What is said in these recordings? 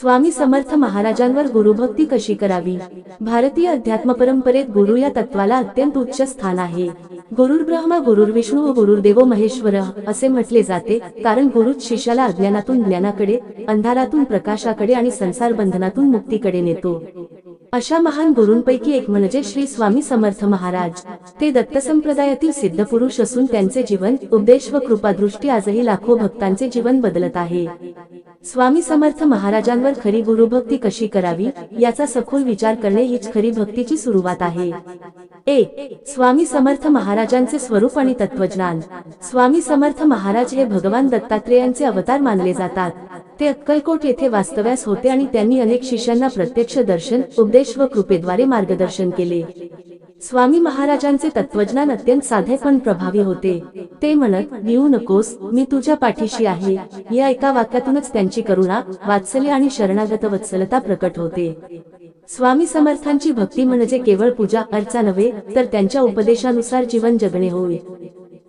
स्वामी समर्थ महाराजांवर गुरुभक्ती कशी करावी। भारतीय अध्यात्म परंपरेत गुरु या तत्वाला अत्यंत उच्च स्थान आहे। गुरुर्ब्रह्मा गुरुर्विष्णू व गुरुर्देवो महेश्वर असे म्हटले जाते, कारण गुरुच शिष्याला अज्ञानातून ज्ञानाकडे, अंधारातून प्रकाशाकडे आणि संसार बंधनातून मुक्तीकडे नेतो। अशा महान गुरूंपैकी एक म्हणजे श्री स्वामी समर्थ महाराज। ते दत्त संप्रदायातील सिद्ध पुरुष असून त्यांचे जीवन, उपदेश व कृपादृष्टी आजही लाखो भक्तांचे जीवन बदलत आहे। स्वामी समर्थ महाराजांवर खरी गुरुभक्ती कशी करावी याचा सखोल विचार करणे हीच खरी भक्तीची सुरुवात आहे। 1. स्वामी समर्थ महाराजांचे स्वरूप आणि तत्वज्ञान। स्वामी समर्थ महाराज हे भगवान दत्तात्रेयांचे अवतार मानले जातात। ते अक्कलकोट येथे वास्तव्यास होते आणि त्यांनी अनेक शिष्यांना प्रत्यक्ष दर्शन, उपदेश व कृपेद्वारे मार्गदर्शन केले। स्वामी महाराजांचे तत्वज्ञान अत्यंत साधे पण प्रभावी होते। ते म्हणत, भिवू नकोस, मी तुझ्या पाठीशी आहे। या एका वाक्यातूनच त्यांची करुणा, वात्सल्य आणि शरणागत वत्सलता प्रकट होते। स्वामी समर्थांची भक्ती म्हणजे केवळ पूजा अर्चा नव्हे, तर त्यांच्या उपदेशानुसार जीवन जगणे होय।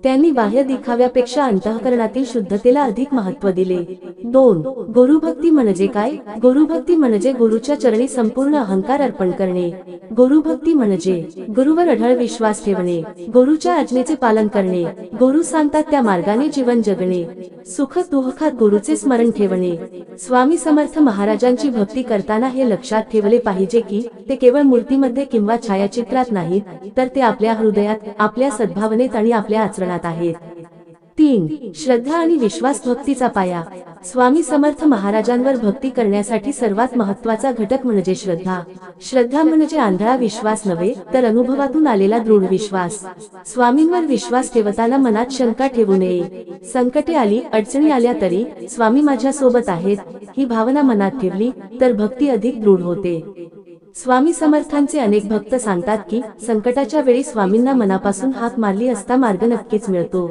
त्यांनी बाह्य दिखाव्यापेक्षा अंतःकरणातील शुद्धतेला अधिक महत्त्व दिले। 2. गुरुभक्ती म्हणजे काय? गुरुभक्ती म्हणजे गुरुच्या चरणी संपूर्ण अहंकार अर्पण करणे। गुरुभक्ती म्हणजे गुरुवर अढळ विश्वास ठेवणे, गुरुच्या आज्ञेचे पालन करणे, गुरु सांगतात त्या मार्गाने जीवन जगणे, सुख दुःखात गुरुचे स्मरण ठेवणे। स्वामी समर्थ महाराजांची भक्ती करताना हे लक्षात ठेवले पाहिजे की ते केवळ मूर्तीमध्ये किंवा छायाचित्रात नाहीत, तर ते आपल्या हृदयात, आपल्या सद्भावनेत आणि आपल्या आचरणात आहेत। 3. श्रद्धा आणि विश्वास भक्तीचा पाया। स्वामी समर्थ महाराजांवर भक्ती करण्यासाठी सर्वात महत्त्वाचा घटक म्हणजे श्रद्धा। श्रद्धा म्हणजे आंधळा विश्वास नव्हे, तर अनुभवातून आलेला दृढ विश्वास। स्वामींवर विश्वास ठेवताना मनात शंका ठेवू नये। संकटे आली, अडचणी आल्या तरी स्वामी माझ्या सोबत आहेत, ही भावना मनात ठेवली तर भक्ती अधिक दृढ होते। स्वामी समर्थांचे अनेक भक्त सांगतात की संकटाच्या वेळी स्वामींना मनापासून हाक मारली असता मार्ग नक्कीच मिळतो।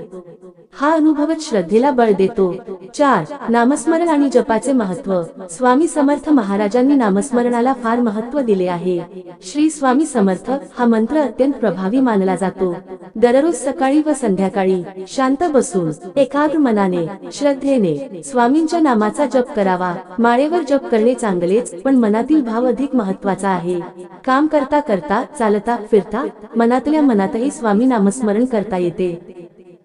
हा अनुभवच श्रद्धेला बळ देतो। 4. नामस्मरण आणि जपाचे महत्त्व। स्वामी समर्थ महाराजांनी नामस्मरणाला फार महत्त्व दिले आहे। श्री स्वामी समर्थ हा मंत्र अत्यंत प्रभावी मानला जातो। दररोज सकाळी व संध्याकाळी शांत बसून, एकाग्र मनाने, श्रद्धेने स्वामींच्या नामाचा जप करावा। माळेवर जप करणे चांगलेच, पण मनातील भाव अधिक महत्त्वाचा आहे। काम करता करता, चालता फिरता, मनातल्या मनातही स्वामी नामस्मरण करता येते।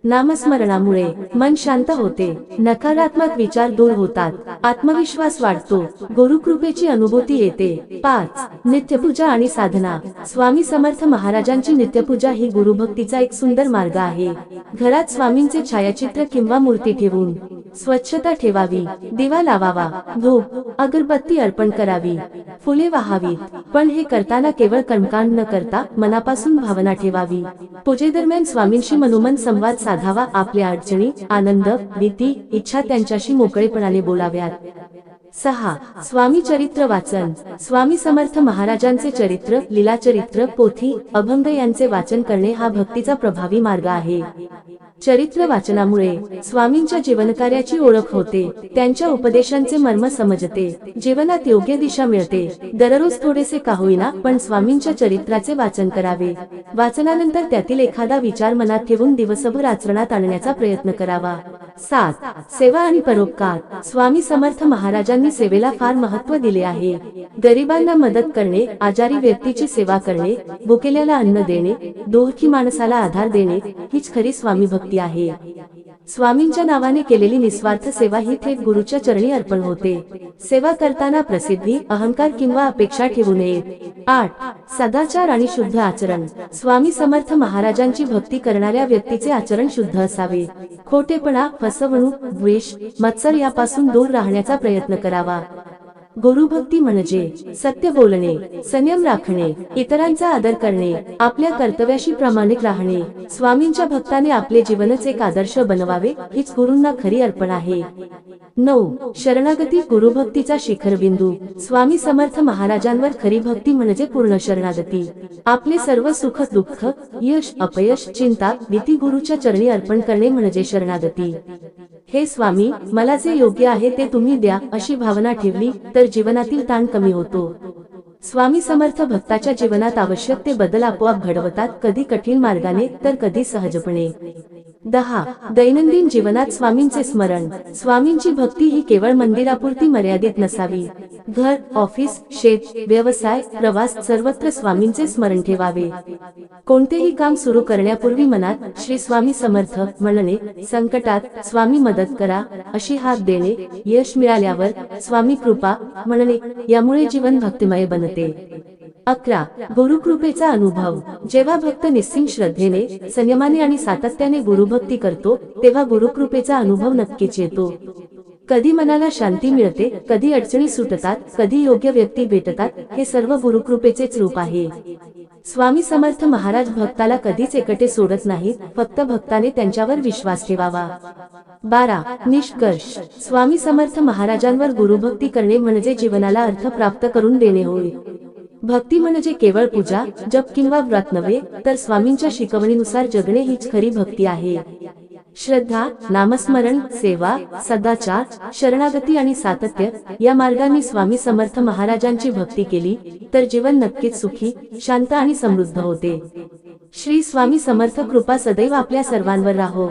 नामस्मरणामुळे मन शांत होते, नकारात्मक विचार दूर होतात, आत्मविश्वास वाढतो, गुरुकृपेची अनुभूती येते। 5. नित्यपूजा आणि साधना। स्वामी समर्थ महाराजांची नित्यपूजा ही गुरुभक्तीचा एक सुंदर मार्ग आहे। घरात स्वामींचे छायाचित्र किंवा मूर्ती ठेवून स्वच्छता ठेवावी, दिवा लावावा, धूप अगरबत्ती अर्पण करावी, फुले वाहावीत, पण हे करताना केवळ कर्मकांड न करता मनापासून भावना ठेवावी। पूजेदरम्यान स्वामींशी मनोमन संवाद साधावा, आपल्या अडचणी, आनंद, भीती, इच्छा त्यांच्याशी मोकळेपणाने बोलाव्यात। 6. स्वामी चरित्र वाचन। स्वामी समर्थ महाराजांचे चरित्र, लीलाचरित्र, पोथी, अभंग यांचे वाचन करणे हा भक्तीचा प्रभावी मार्ग आहे। चरित्र वाचनामुळे स्वामींच्या जीवनकार्याची ओळख होते, त्यांच्या उपदेशांचे मर्म समजते, जीवनात योग्य दिशा मिळते। दररोज थोडेसे का होईना, पण स्वामींच्या चरित्राचे वाचन करावे। वाचनानंतर त्यातील एखादा विचार मनात ठेवून दिवसभर आचरणात आणण्याचा प्रयत्न करावा। 7. सेवा आणि परोपकार। स्वामी समर्थ महाराजांनी सेवेला फार महत्त्व दिले आहे। गरिबांना मदत करणे, आजारी व्यक्तीची सेवा करणे, भुकेल्याला अन्न देणे, दुःखी माणसाला आधार देणे हीच खरी स्वामी भक्ती आहे। स्वामींच्या नावाने केलेली निस्वार्थ सेवा ही थेट गुरुच्या चरणी अर्पण होते। सेवा करताना प्रसिद्धी, अहंकार किंवा अपेक्षा ठेवू नये। 8. सदाचार आणि शुद्ध आचरण। स्वामी समर्थ महाराजांची भक्ती करणाऱ्या व्यक्तीचे आचरण शुद्ध असावे। खोटेपणा, फसवणूक, द्वेष, मत्सर यापासून दूर राहण्याचा प्रयत्न करावा। गुरुभक्ती म्हणजे सत्य बोलणे, संयम राखणे, इतरांचा आदर करणे, आपल्या कर्तव्याशी प्रामाणिक राहणे। स्वामींच्या भक्ताने आपले जीवनच एक आदर्श बनवावे, हीच गुरूंना खरी अर्पण आहे। 9. शरणागती गुरुभक्तीचा शिखरबिंदू। स्वामी समर्थ महाराजांवर खरी भक्ती म्हणजे पूर्ण शरणागती। आपले सर्व सुख दुःख, यश अपयश, चिंता, भीती गुरुच्या चरणी अर्पण करणे म्हणजे शरणागती। हे स्वामी, मला जे योग्य आहे ते तुम्ही द्या, अशी भावना ठेवली तर जीवनातील ताण कमी होतो। स्वामी समर्थ भक्ताच्या जीवनात आवश्यक ते बदल आपोआप घडवतात, कधी कठीण मार्गाने तर कधी सहजपणे। 10. दैनंदिन जीवनात स्वामींचे स्मरण. स्वामींची भक्ती ही केवळ मंदिरापुरती मर्यादित नसावी. घर, ऑफिस, शेत, व्यवसाय, प्रवास सर्वत्र स्वामींचे स्मरण ठेवावे. कोणतेही काम सुरू करण्यापूर्वी मनात श्री स्वामी समर्थ म्हणणे, संकटात स्वामी मदत करा अशी हाक देणे, यश मिळाल्यावर स्वामी कृपा म्हणणे, यामुळे जीवन भक्तिमय बनते. 11. गुरुकृपेचा अनुभव. जेव्हा भक्त निस्सिम श्रद्धेने, संयमाने आणि सातत्याने गुरुभक्ती करतो तेव्हा गुरुकृपेचा अनुभव नक्कीच येतो. कधी मनाला शांती मिळते, कधी अडचणी सुटतात, कधी योग्य व्यक्ती भेटतात, हे सर्व गुरुकृपेचेच रूप आहे. स्वामी समर्थ महाराज भक्ताला कधीच एकटे सोडत नाहीत, फक्त भक्ताने त्यांच्यावर विश्वास ठेवावा. 12. निष्कर्ष. स्वामी समर्थ महाराजांवर गुरुभक्ती करणे म्हणजे जीवनाला अर्थ प्राप्त करून देणे होय. भक्ती म्हणजे केवळ पूजा, जप किंवा व्रत नव्हे, तर स्वामींच्या शिकवणीनुसार जगणे हीच खरी भक्ती आहे. श्रद्धा, नामस्मरण, सेवा, सदाचार, शरणागती आणि सातत्य या मार्गांनी स्वामी समर्थ महाराजांची भक्ती केली तर जीवन नक्कीच सुखी, शांत आणि समृद्ध होते. श्री स्वामी समर्थ कृपा सदैव आपल्या सर्वांवर राहो.